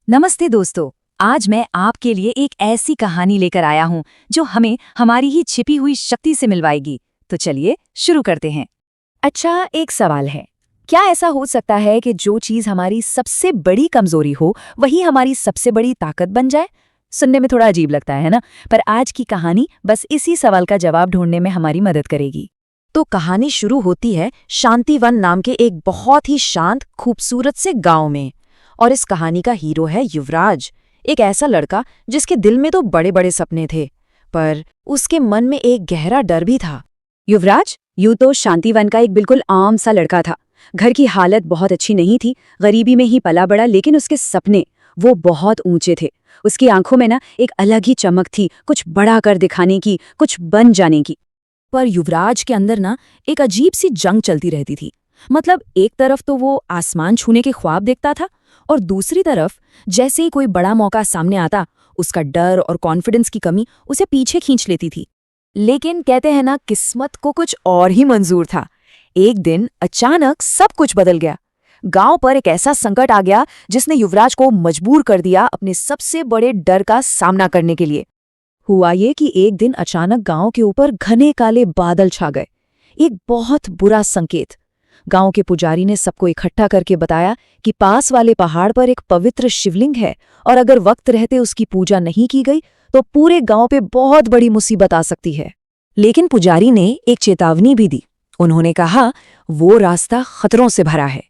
नमस्ते दोस्तों। आज मैं आपके लिए एक ऐसी कहानी लेकर आया हूं जो हमें हमारी ही छिपी हुई शक्ति से मिलवाएगी। तो चलिए शुरू करते हैं। अच्छा, एक सवाल है, क्या ऐसा हो सकता है कि जो चीज हमारी सबसे बड़ी कमजोरी हो वही हमारी सबसे बड़ी ताकत बन जाए? सुनने में थोड़ा अजीब लगता है ना, पर आज की कहानी बस इसी सवाल का जवाब ढूंढने में हमारी मदद करेगी। तो कहानी शुरू होती है शांतिवन नाम के एक बहुत ही शांत खूबसूरत से गांव में। और इस कहानी का हीरो है युवराज, एक ऐसा लड़का जिसके दिल में तो बड़े बड़े सपने थे, पर उसके मन में एक गहरा डर भी था। युवराज यूं तो शांतिवन का एक बिल्कुल आम सा लड़का था। घर की हालत बहुत अच्छी नहीं थी, गरीबी में ही पला बड़ा, लेकिन उसके सपने वो बहुत ऊंचे थे। उसकी आंखों में ना एक अलग ही चमक थी, कुछ बड़ा कर दिखाने की, कुछ बन जाने की। पर युवराज के अंदर ना एक अजीब सी जंग चलती रहती थी। मतलब एक तरफ तो वो आसमान छूने के ख्वाब देखता था, और दूसरी तरफ जैसे ही कोई बड़ा मौका सामने आता, उसका डर और कॉन्फिडेंस की कमी उसे पीछे खींच लेती थी। लेकिन कहते हैं ना, किस्मत को कुछ और ही मंजूर था। एक दिन अचानक सब कुछ बदल गया। गांव पर एक ऐसा संकट आ गया जिसने युवराज को मजबूर कर दिया अपने सबसे बड़े डर का सामना करने के लिए। हुआ ये कि एक दिन अचानक गांव के ऊपर घने काले बादल छा गए। एक बहुत बुरा संकेत। गांव के पुजारी ने सबको इकट्ठा करके बताया कि पास वाले पहाड़ पर एक पवित्र शिवलिंग है, और अगर वक्त रहते उसकी पूजा नहीं की गई तो पूरे गांव पे बहुत बड़ी मुसीबत आ सकती है। लेकिन पुजारी ने एक चेतावनी भी दी। उन्होंने कहा, वो रास्ता खतरों से भरा है।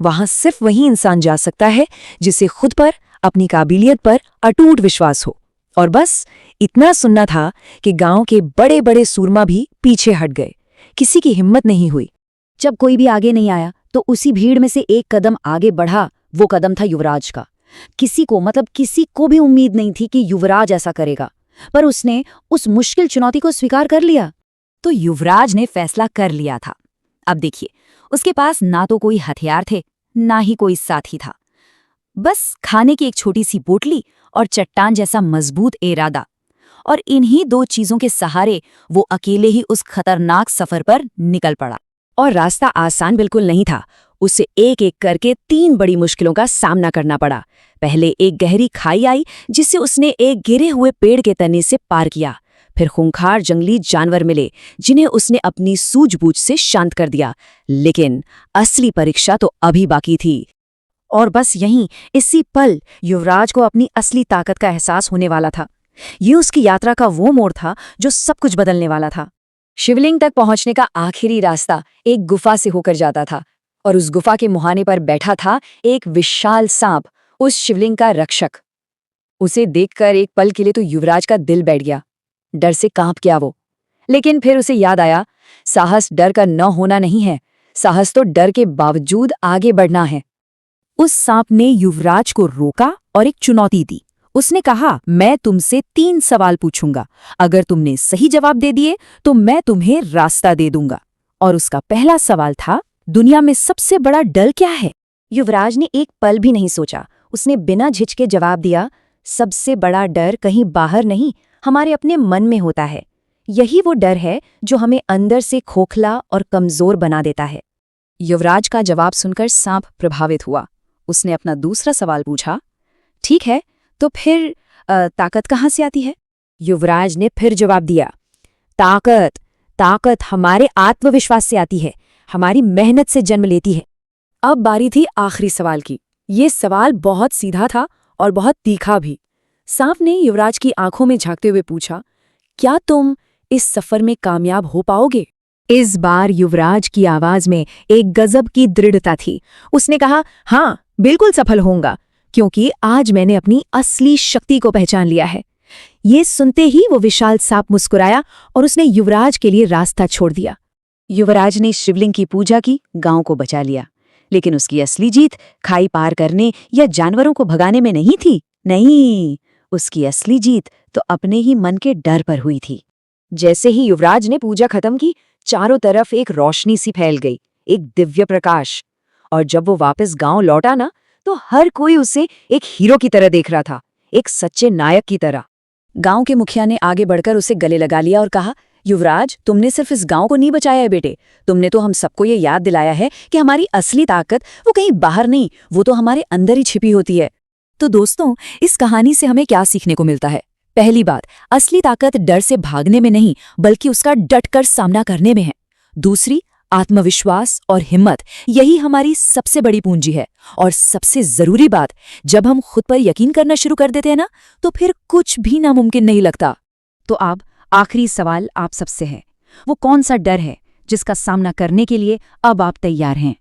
वहां सिर्फ वही इंसान जा सकता है जिसे खुद पर, अपनी काबिलियत पर अटूट विश्वास हो। और बस इतना सुनना था कि गांव के बड़े बड़े सूरमा भी पीछे हट गए। किसी की हिम्मत नहीं हुई। जब कोई भी आगे नहीं आया तो उसी भीड़ में से एक कदम आगे बढ़ा। वो कदम था युवराज का। किसी को भी उम्मीद नहीं थी कि युवराज ऐसा करेगा, पर उसने उस मुश्किल चुनौती को स्वीकार कर लिया। तो युवराज ने फैसला कर लिया था। अब देखिए, उसके पास ना तो कोई हथियार थे, ना ही कोई साथी था। बस खाने की एक छोटी सी बोतली और चट्टान जैसा मजबूत इरादा। और इन्हीं दो चीजों के सहारे वो अकेले ही उस खतरनाक सफर पर निकल पड़ा। और रास्ता आसान बिल्कुल नहीं था। उसे एक एक करके 3 बड़ी मुश्किलों का सामना करना पड़ा। पहले एक गहरी खाई आई जिसे उसने एक गिरे हुए पेड़ के तने से पार किया। फिर खूंखार जंगली जानवर मिले जिन्हें उसने अपनी सूझबूझ से शांत कर दिया। लेकिन असली परीक्षा तो अभी बाकी थी। और बस यहीं, इसी पल युवराज को अपनी असली ताकत का एहसास होने वाला था। ये उसकी यात्रा का वो मोड़ था जो सब कुछ बदलने वाला था। शिवलिंग तक पहुंचने का आखिरी रास्ता एक गुफा से होकर जाता था, और उस गुफा के मुहाने पर बैठा था एक विशाल सांप, उस शिवलिंग का रक्षक। उसे देखकर एक पल के लिए तो युवराज का दिल बैठ गया। डर से कांप गया वो। लेकिन फिर उसे याद आया, साहस डर का न होना नहीं है, साहस तो डर के बावजूद आगे बढ़ना है। उस सांप ने युवराज को रोका और एक चुनौती दी। उसने कहा, मैं तुमसे 3 सवाल पूछूंगा। अगर तुमने सही जवाब दे दिए तो मैं तुम्हें रास्ता दे दूंगा। और उसका पहला सवाल था, दुनिया में सबसे बड़ा डर क्या है? युवराज ने एक पल भी नहीं सोचा। उसने बिना झिझके जवाब दिया, सबसे बड़ा डर कहीं बाहर नहीं, हमारे अपने मन में होता है। यही वो डर है जो हमें अंदर से खोखला और कमजोर बना देता है। युवराज का जवाब सुनकर सांप प्रभावित हुआ। उसने अपना दूसरा सवाल पूछा, ठीक है, तो फिर ताकत कहाँ से आती है? युवराज ने फिर जवाब दिया, ताकत हमारे आत्मविश्वास से आती है, हमारी मेहनत से जन्म लेती है। अब बारी थी आखिरी सवाल की। ये सवाल बहुत सीधा था और बहुत तीखा भी। सांप ने युवराज की आंखों में झांकते हुए पूछा, क्या तुम इस सफर में कामयाब हो पाओगे? इस बार युवराज की आवाज में एक गजब की दृढ़ता थी। उसने कहा, हाँ, बिल्कुल सफल होऊंगा, क्योंकि आज मैंने अपनी असली शक्ति को पहचान लिया है। ये सुनते ही वो विशाल सांप मुस्कुराया और उसने युवराज के लिए रास्ता छोड़ दिया। युवराज ने शिवलिंग की पूजा की, गांव को बचा लिया। लेकिन उसकी असली जीत खाई पार करने या जानवरों को भगाने में नहीं थी। नहीं, उसकी असली जीत तो अपने ही मन के डर पर हुई थी। जैसे ही युवराज ने पूजा खत्म की, चारों तरफ एक रोशनी सी फैल गई, एक दिव्य प्रकाश। और जब वो वापस गांव लौटा ना, तो हर कोई उसे एक हीरो की तरह देख रहा था, एक सच्चे नायक की तरह। गांव के मुखिया ने आगे बढ़कर उसे गले लगा लिया और कहा, युवराज, तुमने सिर्फ इस गांव को नहीं बचाया है बेटे, तुमने तो हम सबको ये याद दिलाया है कि हमारी असली ताकत वो कहीं बाहर नहीं, वो तो हमारे अंदर ही छिपी होती है। तो दोस्तों, इस कहानी से हमें क्या सीखने को मिलता है? पहली बात, असली ताकत डर से भागने में नहीं, बल्कि उसका डटकर सामना करने में है। दूसरी, आत्मविश्वास और हिम्मत, यही हमारी सबसे बड़ी पूंजी है। और सबसे जरूरी बात, जब हम खुद पर यकीन करना शुरू कर देते हैं ना, तो फिर कुछ भी नामुमकिन नहीं लगता। तो अब आखिरी सवाल आप सबसे है, वो कौन सा डर है जिसका सामना करने के लिए अब आप तैयार हैं?